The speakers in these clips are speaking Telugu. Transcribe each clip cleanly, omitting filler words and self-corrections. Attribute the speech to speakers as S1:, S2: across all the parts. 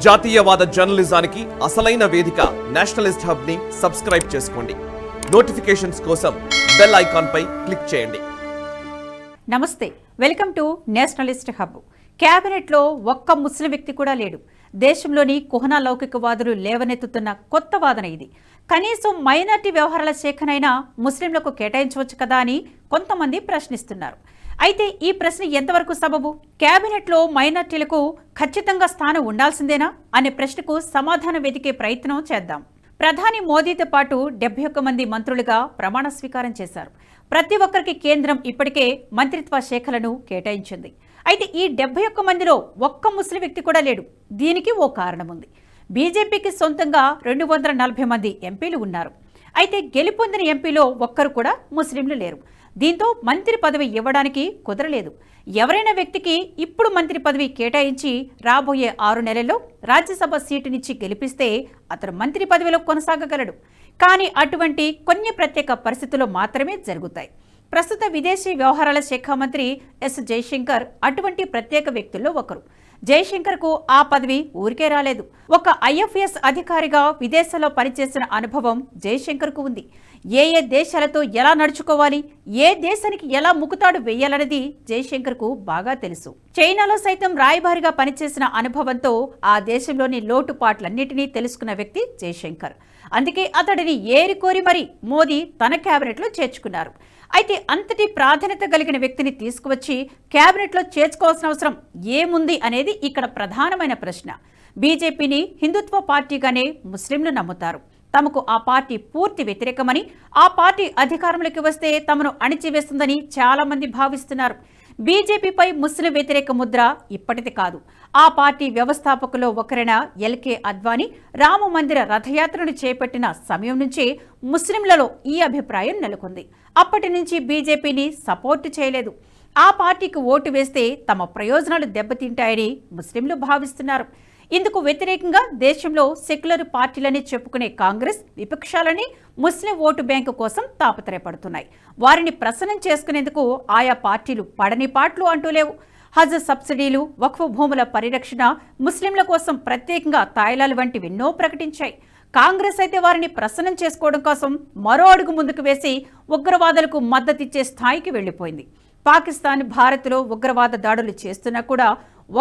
S1: జాతీయవాద జర్నలిజానికి అసలైన వేదిక నేషనలిస్ట్ హబ్ ని సబ్స్క్రైబ్ చేసుకోండి. నోటిఫికేషన్స్ కోసం బెల్ ఐకాన్ పై క్లిక్ చేయండి.
S2: నమస్తే, welcome to Nationalist hub. Cabinet లో ఒక్క ముస్లిం వ్యక్తి కూడా లేడు. దేశంలోని కుహనా లౌకికవాదులు లేవనెత్తుతున్న కొత్త వాదన ఇది. కనీసం మైనార్టీ వ్యవహారాల శాఖనైనా ముస్లింలకు కేటాయించవచ్చు కదా అని కొంతమంది ప్రశ్నిస్తున్నారు. అయితే ఈ ప్రశ్న ఎంతవరకు సబబు? కేబినెట్లో మైనార్టీలకు ఖచ్చితంగా స్థానం ఉండాల్సిందేనా అనే ప్రశ్నకు సమాధానం వెతికే ప్రయత్నం చేద్దాం. ప్రధాని మోదీతో పాటు 71 మంది మంత్రులుగా ప్రమాణ స్వీకారం చేశారు. ప్రతి ఒక్కరికి కేంద్రం ఇప్పటికే మంత్రిత్వ శాఖలను కేటాయించింది. అయితే ఈ 71 మందిలో ఒక్క ముస్లిం వ్యక్తి కూడా లేడు. దీనికి ఓ కారణం ఉంది. బీజేపీకి సొంతంగా 240 మంది ఎంపీలు ఉన్నారు. అయితే గెలుపొందిన ఎంపీలో ఒక్కరు కూడా ముస్లింలు లేరు. దీంతో మంత్రి పదవి ఇవ్వడానికి కుదరలేదు. ఎవరైనా వ్యక్తికి ఇప్పుడు మంత్రి పదవి కేటాయించి రాబోయే 6 నెలల్లో రాజ్యసభ సీటునిచ్చి గెలిపిస్తే అతను మంత్రి పదవిలో కొనసాగగలడు. కానీ అటువంటి కొన్ని ప్రత్యేక పరిస్థితుల్లో మాత్రమే జరుగుతాయి. ప్రస్తుత విదేశీ వ్యవహారాల శాఖ మంత్రి ఎస్ జయశంకర్ అటువంటి ప్రత్యేక వ్యక్తుల్లో ఒకరు. జయశంకర్కు ఆ పదవి ఊరికే రాలేదు. ఒక ఐఎఫ్ఎస్ అధికారిగా విదేశాల్లో పనిచేసిన అనుభవం జయశంకర్కు ఉంది. ఏ దేశాలతో ఎలా నడుచుకోవాలి, ఏ దేశానికి ఎలా ముకుతాడు వేయాలన్నది జయశంకర్కు బాగా తెలుసు. చైనాలో సైతం రాయబారిగా పనిచేసిన అనుభవంతో ఆ దేశంలోని లోటుపాట్లన్నిటినీ తెలుసుకున్న వ్యక్తి జయశంకర్. అందుకే అతడిని ఏరికోరి మరి మోదీ తన కేబినెట్లో చేర్చుకున్నారు. అయితే అంతటి ప్రాధాన్యత కలిగిన వ్యక్తిని తీసుకువచ్చి కేబినెట్లో చేర్చుకోవాల్సిన అవసరం ఏముంది అనేది ఇక్కడ ప్రధానమైన ప్రశ్న. బీజేపీని హిందుత్వ పార్టీగానే ముస్లింలు నమ్ముతారు. తమకు ఆ పార్టీ పూర్తి వ్యతిరేకమని, ఆ పార్టీ అధికారంలోకి వస్తే తమను అణిచివేస్తుందని చాలా మంది భావిస్తున్నారు. బీజేపీపై ముస్లిం వ్యతిరేక ముద్ర ఇప్పటిది కాదు. ఆ పార్టీ వ్యవస్థాపకులో ఒకరైన ఎల్కే అద్వానీ రామ మందిర రథయాత్రను చేపట్టిన సమయం నుంచే ముస్లింలలో ఈ అభిప్రాయం నెలకొంది. అప్పటి నుంచి బీజేపీని సపోర్టు చేయలేదు. ఆ పార్టీకి ఓటు వేస్తే తమ ప్రయోజనాలు దెబ్బతింటాయని ముస్లింలు భావిస్తున్నారు. ఇందుకు వ్యతిరేకంగా దేశంలో సెక్యులర్ పార్టీలని చెప్పుకునే కాంగ్రెస్, విపక్షాలని ముస్లిం ఓటు బ్యాంకు కోసం తాపత్రయపడుతున్నాయి. వారిని ప్రసన్నం చేసుకునేందుకు ఆయా పార్టీలు పడని పాట్లు అంటూ లేవు. హజ్ సబ్సిడీలు, వక్ఫ్ భూముల పరిరక్షణ, ముస్లింల కోసం ప్రత్యేకంగా తాయిలాలు వంటివి ఎన్నో ప్రకటించాయి. కాంగ్రెస్ అయితే వారిని ప్రసన్నం చేసుకోవడం కోసం మరో అడుగు ముందుకు వేసి ఉగ్రవాదులకు మద్దతిచ్చే స్థాయికి వెళ్లిపోయింది. పాకిస్తాన్ భారత్లో ఉగ్రవాద దాడులు చేస్తున్నా కూడా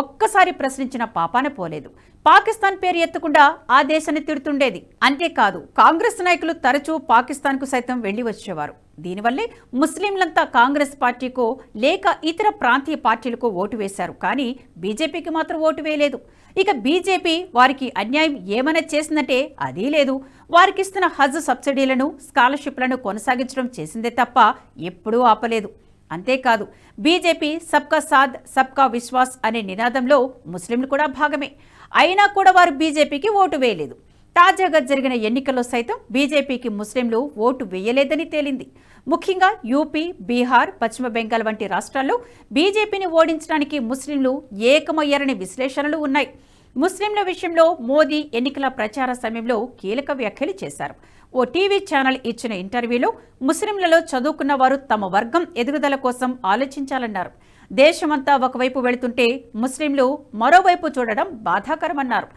S2: ఒక్కసారి ప్రశ్నించిన పాపాన పోలేదు. పాకిస్తాన్ పేరు ఎత్తకుండా ఆ దేశాన్ని తిడుతుండేది. అంతేకాదు, కాంగ్రెస్ నాయకులు తరచూ పాకిస్తాన్కు సైతం వెళ్లి వచ్చేవారు. దీనివల్లే ముస్లింలంతా కాంగ్రెస్ పార్టీకో లేక ఇతర ప్రాంతీయ పార్టీలకు ఓటు వేశారు. కానీ బీజేపీకి మాత్రం ఓటు వేయలేదు. ఇక బీజేపీ వారికి అన్యాయం ఏమైనా చేసిందంటే అదీ లేదు. వారికిస్తున్న హజ్ సబ్సిడీలను, స్కాలర్షిప్లను కొనసాగించడం చేసిందే తప్ప ఎప్పుడూ ఆపలేదు. అంతేకాదు, బీజేపీ సబ్కా సాథ్ సబ్కా విశ్వాస్ అనే నినాదంలో ముస్లింలు కూడా భాగమే. అయినా కూడా వారు బీజేపీకి ఓటు వేయలేదు. తాజాగా జరిగిన ఎన్నికల్లో సైతం బీజేపీకి ముస్లింలు ఓటు వేయలేదని తేలింది. ముఖ్యంగా యూపీ, బీహార్, పశ్చిమ బెంగాల్ వంటి రాష్ట్రాల్లో బీజేపీని ఓడించడానికి ముస్లింలు ఏకమయ్యారనే విశ్లేషణలు ఉన్నాయి. ముస్లింల విషయంలో మోదీ ఎన్నికల ప్రచార సమయంలో కీలక వ్యాఖ్యలు చేశారు. ఓ టీవీ ఛానల్ ఇచ్చిన ఇంటర్వ్యూలో ముస్లింలలో చదువుకున్న వారు తమ వర్గం ఎదుగుదల కోసం ఆలోచించాలన్నారు. దేశమంతా ఒకవైపు వెళుతుంటే ముస్లింలు మరోవైపు చూడడం బాధాకరమన్నారు.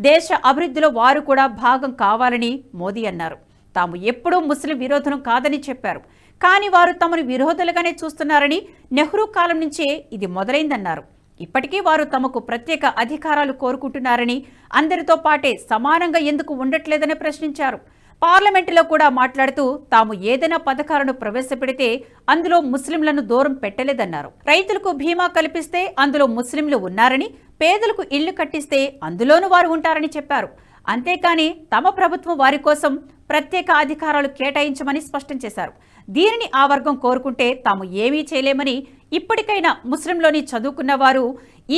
S2: దేశ అభివృద్ధిలో వారు కూడా భాగం కావాలని మోదీ అన్నారు. తాము ఎప్పుడూ ముస్లిం విరోధం కాదని చెప్పారు. కానీ వారు తమను విరోధులుగానే చూస్తున్నారని, నెహ్రూ కాలం నుంచే ఇది మొదలైందన్నారు. ఇప్పటికీ వారు తమకు ప్రత్యేక అధికారాలు కోరుకుంటున్నారని, అందరితో పాటే సమానంగా ఎందుకు ఉండట్లేదని ప్రశ్నించారు. పార్లమెంటులో కూడా మాట్లాడుతూ తాము ఏదైనా పథకాలను ప్రవేశపెడితే అందులో ముస్లింలను దూరం పెట్టలేదన్నారు. రైతులకు బీమా కల్పిస్తే అందులో ముస్లింలు ఉన్నారని, పేదలకు ఇళ్లు కట్టిస్తే అందులోనూ వారు ఉంటారని చెప్పారు. అంతేకాని తమ ప్రభుత్వం వారి కోసం ప్రత్యేక అధికారాలు కేటాయించమని స్పష్టం చేశారు. దీనిని ఆ వర్గం కోరుకుంటే తాము ఏమీ చేయలేమని, ఇప్పటికైనా ముస్లింలోని చదువుకున్న వారు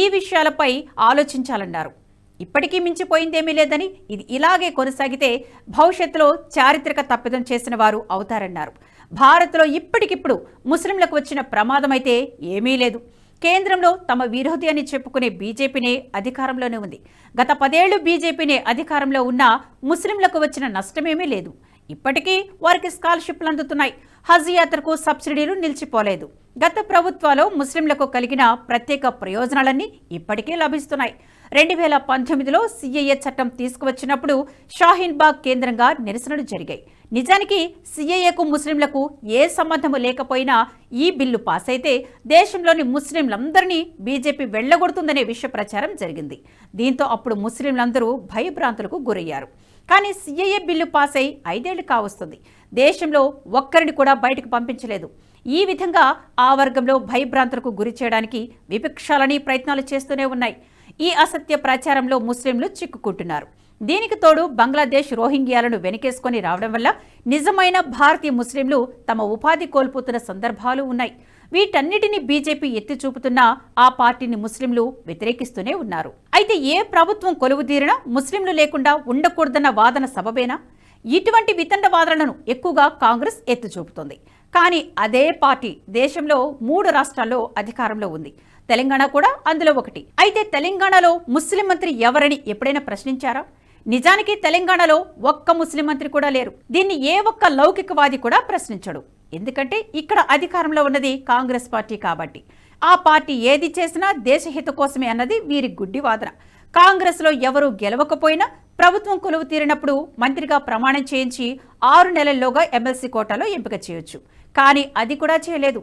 S2: ఈ విషయాలపై ఆలోచించాలన్నారు. ఇప్పటికీ మించిపోయిందేమీ లేదని, ఇది ఇలాగే కొనసాగితే భవిష్యత్తులో చారిత్రక తప్పిదం చేసిన వారు అవుతారన్నారు. భారత్లో ఇప్పటికిప్పుడు ముస్లింలకు వచ్చిన ప్రమాదం అయితే ఏమీ లేదు. కేంద్రంలో తమ విరోధి అని చెప్పుకునే బీజేపీనే అధికారంలోనే ఉంది. గత 10 ఏళ్లు బీజేపీనే అధికారంలో ఉన్నా ముస్లింలకు వచ్చిన నష్టమేమీ లేదు. ఇప్పటికీ వారికి స్కాలర్షిప్లు అందుతున్నాయి. హజ్ యాత్రకు సబ్సిడీలు నిలిచిపోలేదు. గత ప్రభుత్వాలు ముస్లింలకు కలిగిన ప్రత్యేక ప్రయోజనాలన్నీ ఇప్పటికీ లభిస్తున్నాయి. 2019లో సిఏఏ చట్టం తీసుకువచ్చినప్పుడు షాహీన్బాగ్ కేంద్రంగా నిరసనలు జరిగాయి. నిజానికి సిఏఏకు ముస్లింలకు ఏ సంబంధము లేకపోయినా ఈ బిల్లు పాస్ అయితే దేశంలోని ముస్లింలందరినీ బీజేపీ వెళ్లగొడుతుందనే విషయ ప్రచారం జరిగింది. దీంతో అప్పుడు ముస్లింలందరూ భయభ్రాంతులకు గురయ్యారు. కానీ సిఏఏ బిల్లు పాస్ అయి 5 ఏళ్లు కావస్తుంది. దేశంలో ఒక్కరిని కూడా బయటకు పంపించలేదు. ఈ విధంగా ఆ వర్గంలో భయభ్రాంతులకు గురి చేయడానికి విపక్షాలని ప్రయత్నాలు చేస్తూనే ఉన్నాయి. ఈ అసత్య ప్రచారంలో ముస్లింలు చిక్కుకుంటున్నారు. దీనికి తోడు బంగ్లాదేశ్ రోహింగ్యాలను వెనకేసుకొని రావడం వల్ల నిజమైన భారతీయ ముస్లింలు తమ ఉపాధి కోల్పోతున్న సందర్భాలు ఉన్నాయి. వీటన్నిటిని బీజేపీ ఎత్తి చూపుతున్నా ఆ పార్టీని ముస్లింలు వ్యతిరేకిస్తూనే ఉన్నారు. అయితే ఏ ప్రభుత్వం కొలువుదీరినా ముస్లింలు లేకుండా ఉండకూడదన్న వాదన సబబేనా? ఇటువంటి వితండవాదనలను ఎక్కువగా కాంగ్రెస్ ఎత్తి చూపుతోంది. కానీ అదే పార్టీ దేశంలో 3 రాష్ట్రాల్లో అధికారంలో ఉంది. తెలంగాణ కూడా అందులో ఒకటి. అయితే తెలంగాణలో ముస్లిం మంత్రి ఎవరని ఎప్పుడైనా ప్రశ్నించారా? నిజానికి తెలంగాణలో ఒక్క ముస్లిం మంత్రి కూడా లేరు. దీన్ని ఏ ఒక్క లౌకికవాది కూడా ప్రశ్నించడు. ఎందుకంటే ఇక్కడ అధికారంలో ఉన్నది కాంగ్రెస్ పార్టీ కాబట్టి. ఆ పార్టీ ఏది చేసినా దేశహిత కోసమే అన్నది వీరి గుడ్డి వాదన. కాంగ్రెస్లో ఎవరూ గెలవకపోయినా ప్రభుత్వం కొలువు తీరినప్పుడు మంత్రిగా ప్రమాణం చేయించి 6 నెలల్లోగా ఎమ్మెల్సీ కోటాలో ఎంపిక చేయొచ్చు. కానీ అది కూడా చేయలేదు.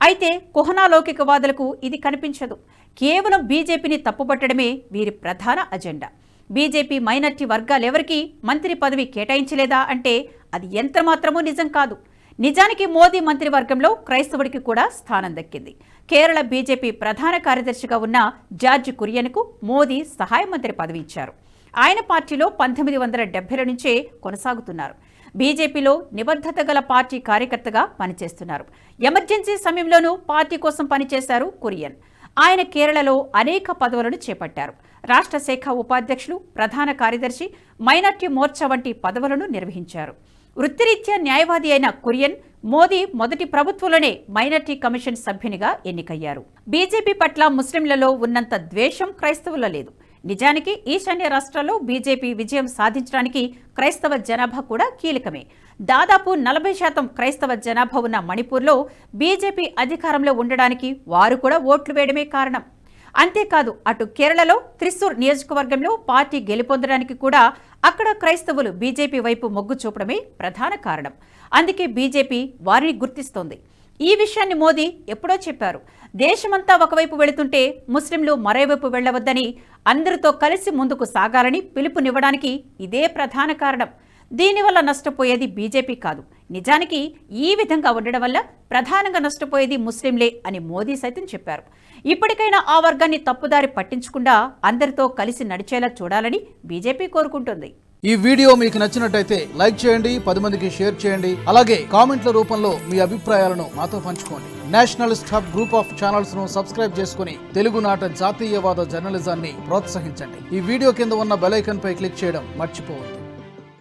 S2: అయితే కుహనా లౌకికవాదులకు ఇది కనిపించదు. కేవలం బీజేపీని తప్పుపట్టడమే వీరి ప్రధాన అజెండా. బీజేపీ మైనార్టీ వర్గాలెవరికీ మంత్రి పదవి కేటాయించలేదా అంటే అది ఎంతమాత్రమూ నిజం కాదు. నిజానికి మోదీ మంత్రివర్గంలో క్రైస్తవుడికి కూడా స్థానం దక్కింది. కేరళ బీజేపీ ప్రధాన కార్యదర్శిగా ఉన్న జార్జ్ కురియన్కు మోదీ సహాయ మంత్రి పదవి ఇచ్చారు. ఆయన పార్టీలో 1970ల నుంచే కొనసాగుతున్నారు. బీజేపీలో నిబద్ధత గల పార్టీ కార్యకర్తగా పనిచేస్తున్నారు. ఎమర్జెన్సీ సమయంలోనూ పార్టీ కోసం పనిచేశారు కురియన్. ఆయన కేరళలో అనేక పదవులను చేపట్టారు. రాష్ట్ర శాఖ ఉపాధ్యక్షులు, ప్రధాన కార్యదర్శి, మైనార్టీ మోర్చా వంటి పదవులను నిర్వహించారు. వృత్తిరీత్యా న్యాయవాది అయిన కురియన్ మోదీ మొదటి ప్రభుత్వంలోనే మైనార్టీ కమిషన్ సభ్యునిగా ఎన్నికయ్యారు. బీజేపీ పట్ల ముస్లింలలో ఉన్నంత ద్వేషం క్రైస్తవుల్లో లేదు. నిజానికి ఈశాన్య రాష్ట్రాల్లో బీజేపీ విజయం సాధించడానికి క్రైస్తవ జనాభా కూడా కీలకమే. దాదాపు 40% క్రైస్తవ జనాభా ఉన్న మణిపూర్లో బీజేపీ అధికారంలో ఉండడానికి వారు కూడా ఓట్లు వేయడమే కారణం. అంతేకాదు అటు కేరళలో త్రిశూర్ నియోజకవర్గంలో పార్టీ గెలుపొందడానికి కూడా అక్కడ క్రైస్తవులు బీజేపీ వైపు మొగ్గు చూపడమే ప్రధాన కారణం. అందుకే బీజేపీ వారిని గుర్తిస్తోంది. ఈ విషయాన్ని మోదీ ఎప్పుడో చెప్పారు. దేశమంతా ఒకవైపు వెళుతుంటే ముస్లింలు మరోవైపు వెళ్లవద్దని, అందరితో కలిసి ముందుకు సాగాలని పిలుపునివ్వడానికి ఇదే ప్రధాన కారణం. దీనివల్ల నష్టపోయేది బీజేపీ కాదు. నిజానికి ఈ విధంగా ఉండడం వల్ల ప్రధానంగా నష్టపోయేది ముస్లింలే అని మోదీ సైతం చెప్పారు. ఇప్పటికైనా ఆ వర్గాన్ని తప్పుదారి పట్టించకుండా అందరితో కలిసి నడిచేలా చూడాలని బీజేపీ కోరుకుంటుంది.
S3: ఈ వీడియో మీకు నచ్చినట్టయితే లైక్ చేయండి, 10 మందికి షేర్ చేయండి. అలాగే కామెంట్ల రూపంలో మీ అభిప్రాయాలను మాతో పంచుకోండి. Nationalist hub group of channels ను సబ్స్క్రైబ్ చేసుకుని తెలుగునాట జాతీయవాద జర్నలిజాన్ని ప్రోత్సహించండి. ఈ వీడియో కింద ఉన్న బెల్ ఐకాన్ పై క్లిక్ చేయడం మర్చిపోవద్దు.